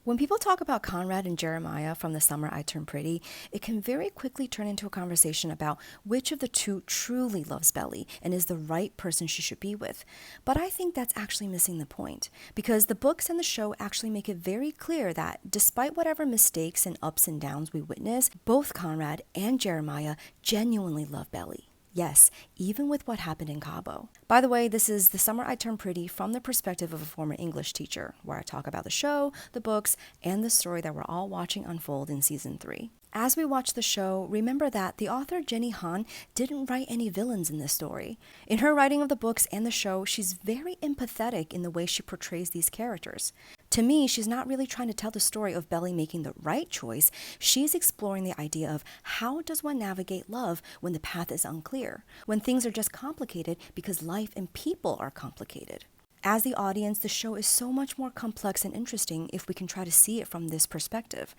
When people talk about Conrad and Jeremiah from The Summer I Turned Pretty, it can very quickly turn into a conversation about which of the two truly loves Belly and is the right person she should be with. But I think that's actually missing the point, because the books and the show actually make it very clear that despite whatever mistakes and ups and downs we witness, both Conrad and Jeremiah genuinely love Belly. Yes, even with what happened in Cabo. By the way, this is The Summer I Turned Pretty from the perspective of a former English teacher, where I talk about the show, the books, and the story that we're all watching unfold in season 3. As we watch the show, remember that the author Jenny Han didn't write any villains in this story. In her writing of the books and the show, she's very empathetic in the way she portrays these characters. To me, she's not really trying to tell the story of Belly making the right choice. She's exploring the idea of how does one navigate love when the path is unclear, when things are just complicated because life and people are complicated. As the audience, the show is so much more complex and interesting if we can try to see it from this perspective.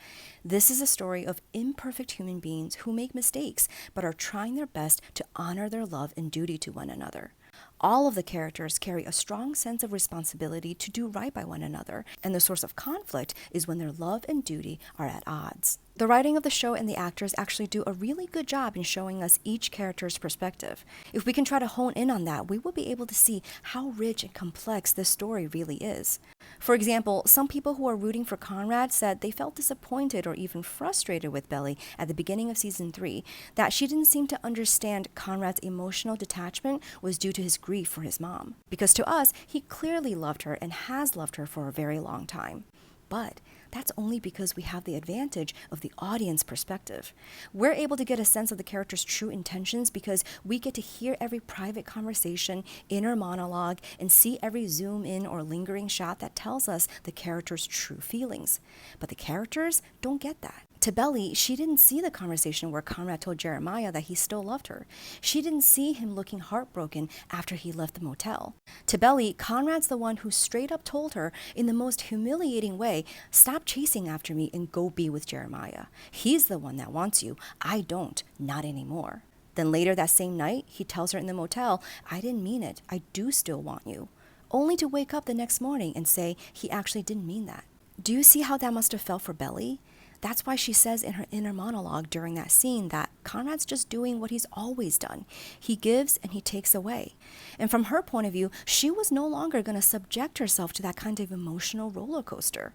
This is a story of imperfect human beings who make mistakes but are trying their best to honor their love and duty to one another. All of the characters carry a strong sense of responsibility to do right by one another, and the source of conflict is when their love and duty are at odds. The writing of the show and the actors actually do a really good job in showing us each character's perspective. If we can try to hone in on that, we will be able to see how rich and complex this story really is. For example, some people who are rooting for Conrad said they felt disappointed or even frustrated with Belly at the beginning of season 3, that she didn't seem to understand Conrad's emotional detachment was due to his grief for his mom. Because to us, he clearly loved her and has loved her for a very long time. But that's only because we have the advantage of the audience perspective. We're able to get a sense of the character's true intentions because we get to hear every private conversation, inner monologue, and see every zoom in or lingering shot that tells us the character's true feelings. But the characters don't get that. To Belly, she didn't see the conversation where Conrad told Jeremiah that he still loved her. She didn't see him looking heartbroken after he left the motel. To Belly, Conrad's the one who straight up told her in the most humiliating way, "Stop chasing after me and go be with Jeremiah. He's the one that wants you. I don't, not anymore." Then later that same night, he tells her in the motel, "I didn't mean it. I do still want you." Only to wake up the next morning and say he actually didn't mean that. Do you see how that must have felt for Belly? That's why she says in her inner monologue during that scene that Conrad's just doing what he's always done. He gives and he takes away. And from her point of view, she was no longer going to subject herself to that kind of emotional roller coaster.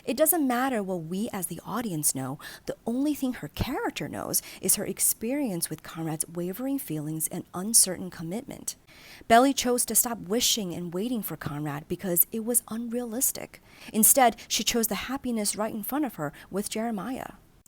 It doesn't matter what we as the audience know. The only thing her character knows is her experience with Conrad's wavering feelings and uncertain commitment. Belly chose to stop wishing and waiting for Conrad because it was unrealistic. Instead, she chose the happiness right in front of her with Jeremiah.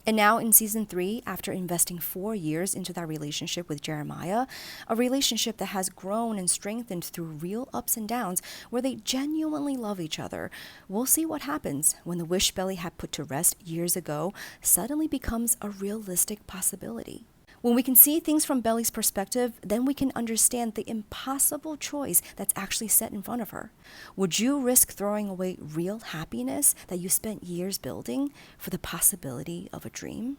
And now in season 3, after investing 4 years into that relationship with Jeremiah, a relationship that has grown and strengthened through real ups and downs where they genuinely love each other, we'll see what happens when the wish Belly had put to rest years ago suddenly becomes a realistic possibility. When we can see things from Belly's perspective, then we can understand the impossible choice that's actually set in front of her. Would you risk throwing away real happiness that you spent years building for the possibility of a dream?